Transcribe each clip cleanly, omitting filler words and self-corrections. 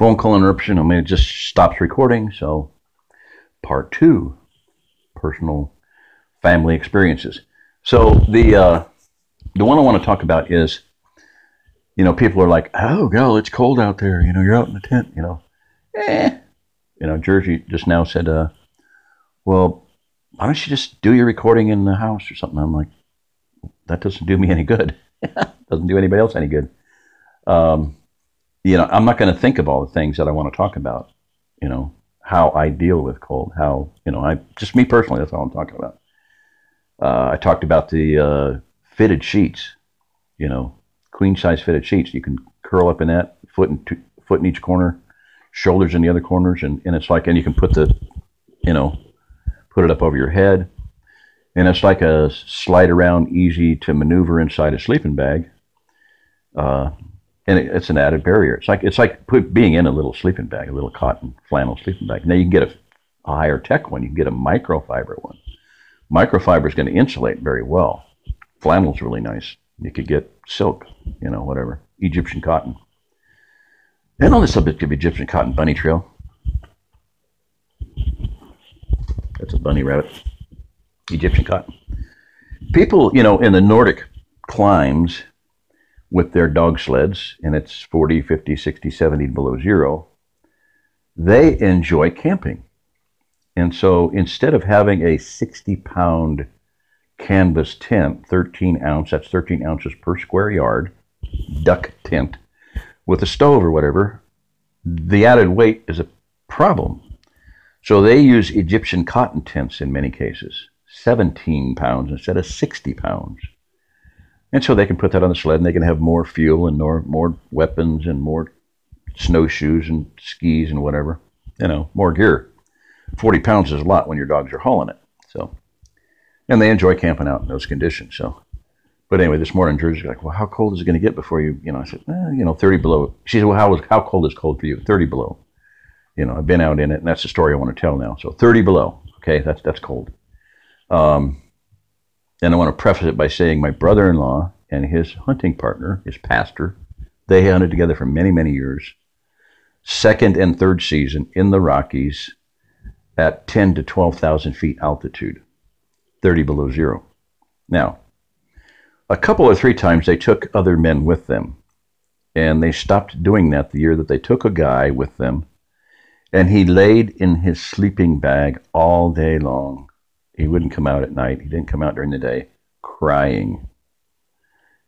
phone call interruption. I mean, it just stops recording. So part 2, personal family experiences. So the one I want to talk about is, you know, people are like, oh, girl, it's cold out there. You know, you're out in the tent, you know. You know, Jersey just now said, well, why don't you just do your recording in the house or something? I'm like, that doesn't do me any good. Doesn't do anybody else any good. You know, I'm not going to think of all the things that I want to talk about, you know, how I deal with cold, how, you know, just me personally, that's all I'm talking about. I talked about the fitted sheets, you know, queen size fitted sheets. You can curl up in that, foot in each corner, shoulders in the other corners, and it's like, and you can put the, you know, put it up over your head, and it's like a slide around, easy to maneuver inside a sleeping bag, and it's an added barrier. It's like being in a little sleeping bag, a little cotton flannel sleeping bag. Now you can get a higher tech one. You can get a microfiber one. Microfiber is going to insulate very well. Flannel's really nice. You could get silk, you know, whatever, Egyptian cotton. And on the subject of Egyptian cotton, bunny trail. That's a bunny rabbit. Egyptian cotton. People, you know, in the Nordic climes with their dog sleds, and it's 40, 50, 60, 70 below zero, they enjoy camping. And so instead of having a 60-pound canvas tent, 13 ounce, that's 13 ounces per square yard, duck tent, with a stove or whatever, the added weight is a problem. So they use Egyptian cotton tents in many cases, 17 pounds instead of 60 pounds. And so they can put that on the sled, and they can have more fuel and more weapons and more snowshoes and skis and whatever, you know, more gear. 40 pounds is a lot when your dogs are hauling it. So, and they enjoy camping out in those conditions. So, but anyway, this morning, Jersey's like, well, how cold is it going to get before you know, I said, you know, 30 below. She said, well, how cold is cold for you? 30 below. You know, I've been out in it, and that's the story I want to tell now. So 30 below, okay, that's cold. And I want to preface it by saying my brother-in-law and his hunting partner, his pastor, they hunted together for many, many years. Second and third season in the Rockies at 10 to 12,000 feet altitude, 30 below zero. Now, a couple or 3 times they took other men with them, and they stopped doing that the year that they took a guy with them, and he laid in his sleeping bag all day long. He wouldn't come out at night. He didn't come out during the day, crying.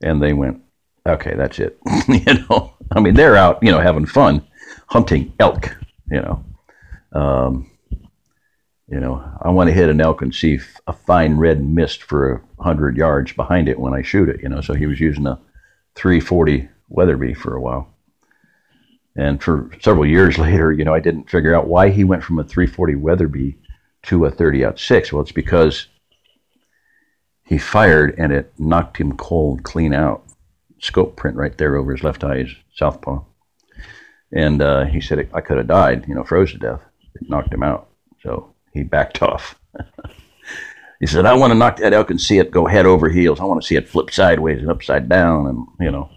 And they went, okay, that's it. You know, I mean, they're out, you know, having fun, hunting elk, you know. You know, I want to hit an elk and see a fine red mist for 100 yards behind it when I shoot it, you know. So he was using a 340 Weatherby for a while. And for several years later, you know, I didn't figure out why he went from a 340 Weatherby to a 30-06. Well, it's because he fired and it knocked him cold clean out. Scope print right there over his left eye, his southpaw. And he said, I could have died, you know, froze to death. It knocked him out. So he backed off. He said, I want to knock that elk and see it go head over heels. I want to see it flip sideways and upside down. And, you know,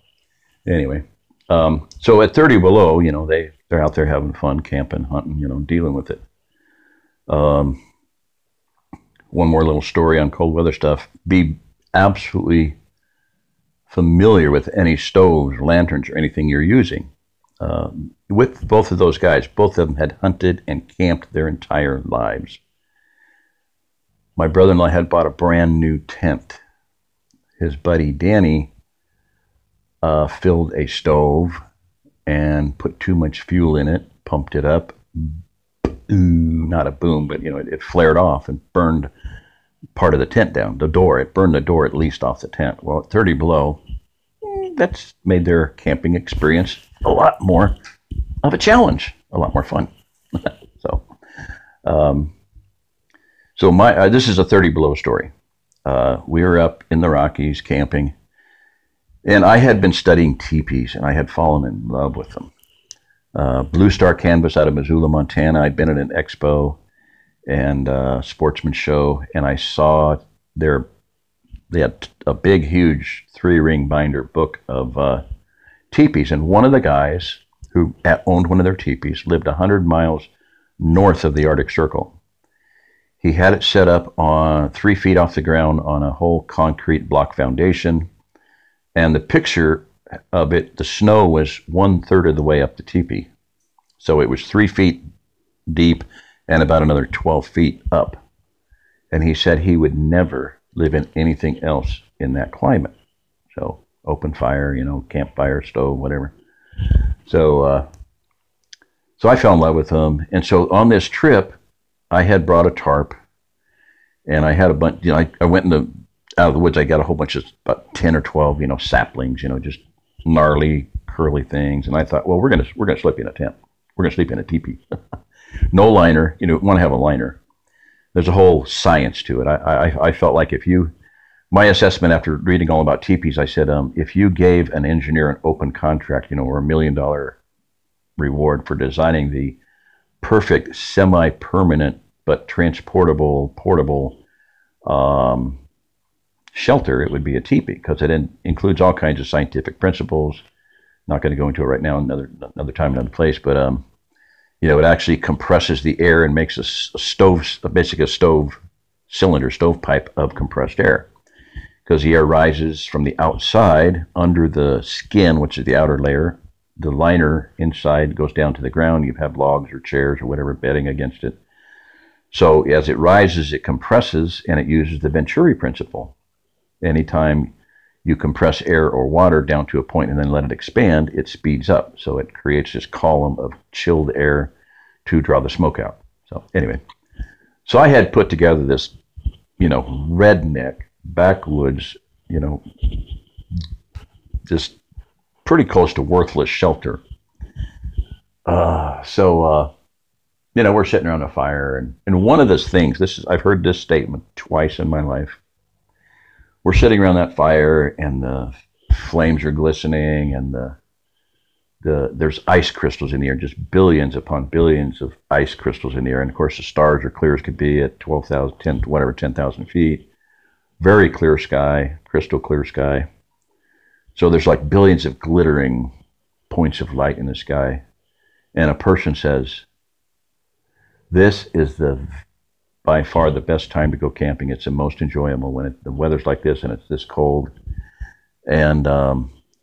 anyway. So at 30 below, you know, they're out there having fun, camping, hunting, you know, dealing with it. One more little story on cold weather stuff. Be absolutely familiar with any stoves, lanterns, or anything you're using. With both of those guys, both of them had hunted and camped their entire lives. My brother-in-law had bought a brand new tent. His buddy Danny filled a stove and put too much fuel in it, pumped it up. Not a boom, but you know, it flared off and burned part of the tent down, the door. It burned the door at least off the tent. Well, at 30 below, that's made their camping experience a lot more of a challenge, a lot more fun. So my this is a 30 below story. We were up in the Rockies camping, and I had been studying teepees, and I had fallen in love with them. Blue Star Canvas out of Missoula, Montana. I'd been at an expo and sportsman show, and I saw they had a big, huge 3-ring binder book of teepees, and one of the guys who owned one of their teepees, lived 100 miles north of the Arctic Circle. He had it set up on 3 feet off the ground on a whole concrete block foundation. And the picture of it, the snow was 1/3 of the way up the teepee. So it was 3 feet deep and about another 12 feet up. And he said he would never live in anything else in that climate. So open fire, campfire, stove, whatever. So I fell in love with him. And so on this trip, I had brought a tarp, and I had a bunch, I went out of the woods. I got a whole bunch of about 10 or 12, saplings, just gnarly, curly things. And I thought, well, we're going to sleep in a tent. We're going to sleep in a teepee. No liner, want to have a liner. There's a whole science to it. I felt like my assessment after reading all about teepees, I said, if you gave an engineer an open contract, or $1 million reward for designing the perfect semi-permanent but transportable, portable shelter, it would be a teepee, because it includes all kinds of scientific principles. Not going to go into it right now, another time, another place, but it actually compresses the air and makes basically a stove cylinder, stovepipe of compressed air, because the air rises from the outside under the skin, which is the outer layer. The liner inside goes down to the ground. You have logs or chairs or whatever bedding against it. So as it rises, it compresses, and it uses the Venturi principle. Anytime you compress air or water down to a point and then let it expand, it speeds up. So it creates this column of chilled air to draw the smoke out. So anyway, so I had put together this, redneck, backwoods, just pretty close to worthless shelter. We're sitting around a fire, and one of those things, I've heard this statement twice in my life. We're sitting around that fire, and the flames are glistening, and there's ice crystals in the air, just billions upon billions of ice crystals in the air. And of course, the stars are clear as could be at 10,000 feet. Very clear sky, crystal clear sky. So there's like billions of glittering points of light in the sky. And a person says, this is by far the best time to go camping. It's the most enjoyable when the weather's like this and it's this cold. And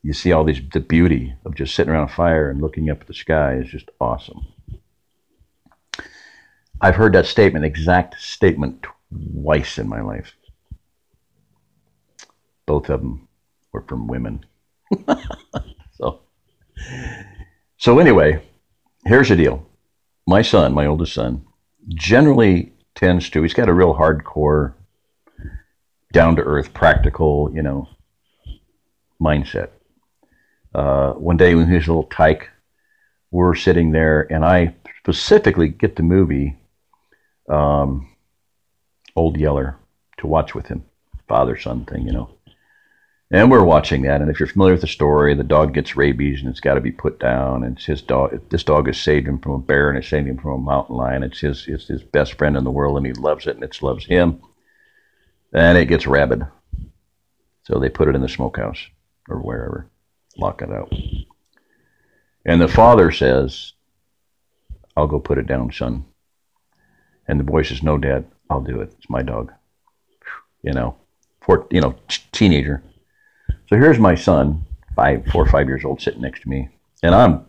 you see the beauty of just sitting around a fire and looking up at the sky is just awesome. I've heard that exact statement twice in my life. Both of them were from women. So anyway, here's the deal. My son, my oldest son, generally he's got a real hardcore, down-to-earth, practical, mindset. One day when he was a little tyke, we're sitting there, and I specifically get the movie Old Yeller to watch with him, father-son thing, And we're watching that, and if you're familiar with the story, the dog gets rabies, and it's got to be put down, and it's his dog. This dog has saved him from a bear, and it's saved him from a mountain lion. It's his best friend in the world, and he loves it, and it loves him. And it gets rabid. So they put it in the smokehouse, or wherever, lock it out. And the father says, I'll go put it down, son. And the boy says, no, Dad, I'll do it. It's my dog. Teenager. So here's my son, 4 or 5 years old, sitting next to me, and I'm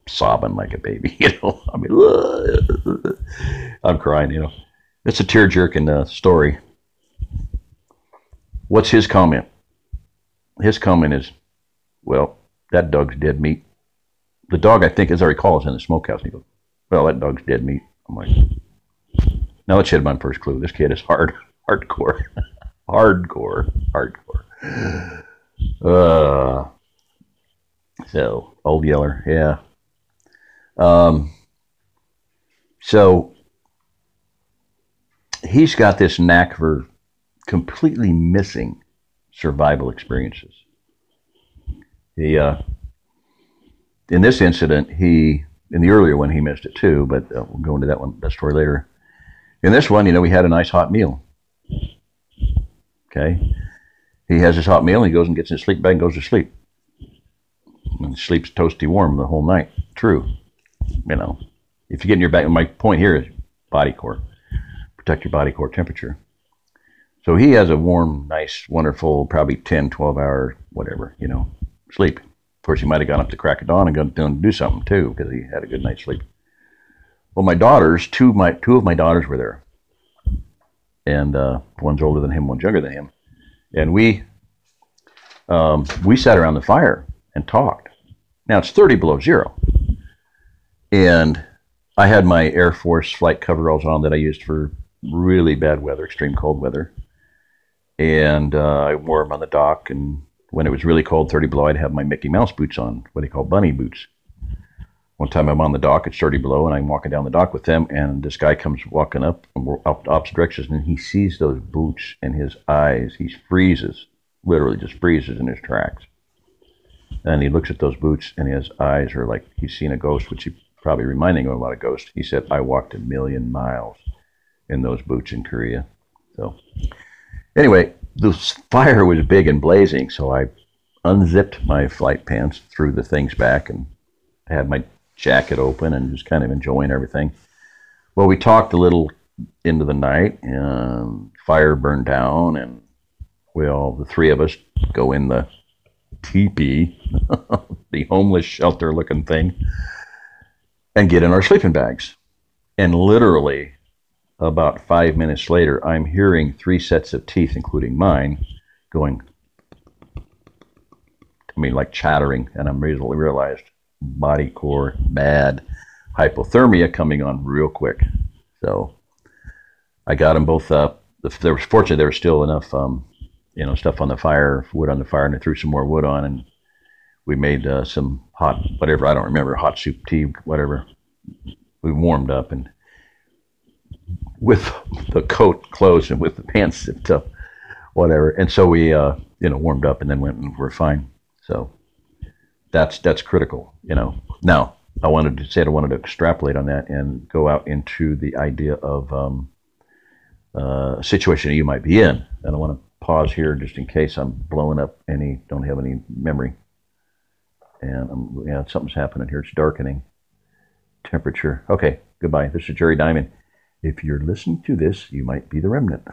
sobbing like a baby, I mean, I'm crying, It's a tear-jerking story. What's his comment? His comment is, well, that dog's dead meat. The dog, I think, as I recall, is in the smokehouse. And he goes, well, that dog's dead meat. I'm like, now let's hit my first clue. This kid is hardcore. hardcore. So, Old Yeller, yeah. So, he's got this knack for completely missing survival experiences. In this incident, in the earlier one, he missed it too, but we'll go into that story later. In this one, we had a nice hot meal. Okay. He has his hot meal, he goes and gets in his sleep bag and goes to sleep. and sleeps toasty warm the whole night. True. You know, if you get in your back, my point here is body core. Protect your body core temperature. So he has a warm, nice, wonderful, probably 10, 12-hour, whatever, sleep. Of course, he might have gone up to crack of dawn and gone to do something too, because he had a good night's sleep. Well, my daughters, two of my daughters were there. And one's older than him, one's younger than him. And we sat around the fire and talked. Now, it's 30 below zero. And I had my Air Force flight coveralls on that I used for really bad weather, extreme cold weather. And I wore them on the dock. And when it was really cold, 30 below, I'd have my Mickey Mouse boots on, what they call bunny boots. One time I'm on the dock, it's 30 below, and I'm walking down the dock with them, and this guy comes walking up, and we're up opposite directions, and he sees those boots in his eyes. He freezes, literally just freezes in his tracks. And he looks at those boots, and his eyes are like he's seen a ghost, which is probably reminding him of a lot of ghosts. He said, I walked 1,000,000 miles in those boots in Korea. So anyway, the fire was big and blazing, so I unzipped my flight pants, threw the things back, and had my jacket open and just kind of enjoying everything. Well, we talked a little into the night, and fire burned down, and the three of us go in the teepee, the homeless shelter looking thing, and get in our sleeping bags. And literally about 5 minutes later, I'm hearing 3 sets of teeth, including mine, going, like chattering, and I'm realized body core bad, hypothermia coming on real quick. So I got them both up. Fortunately, there was still enough, stuff on the fire, wood on the fire, and I threw some more wood on, and we made some hot, whatever, I don't remember, hot soup, tea, whatever. We warmed up, and with the coat closed and with the pants zipped up, whatever. And so we, warmed up and then went and we're fine. So that's critical, Now, I wanted to extrapolate on that and go out into the idea of a situation you might be in. And I want to pause here just in case I'm blowing up don't have any memory. And something's happening here. It's darkening. Temperature. Okay, goodbye. This is Jerry Diamond. If you're listening to this, you might be the remnant.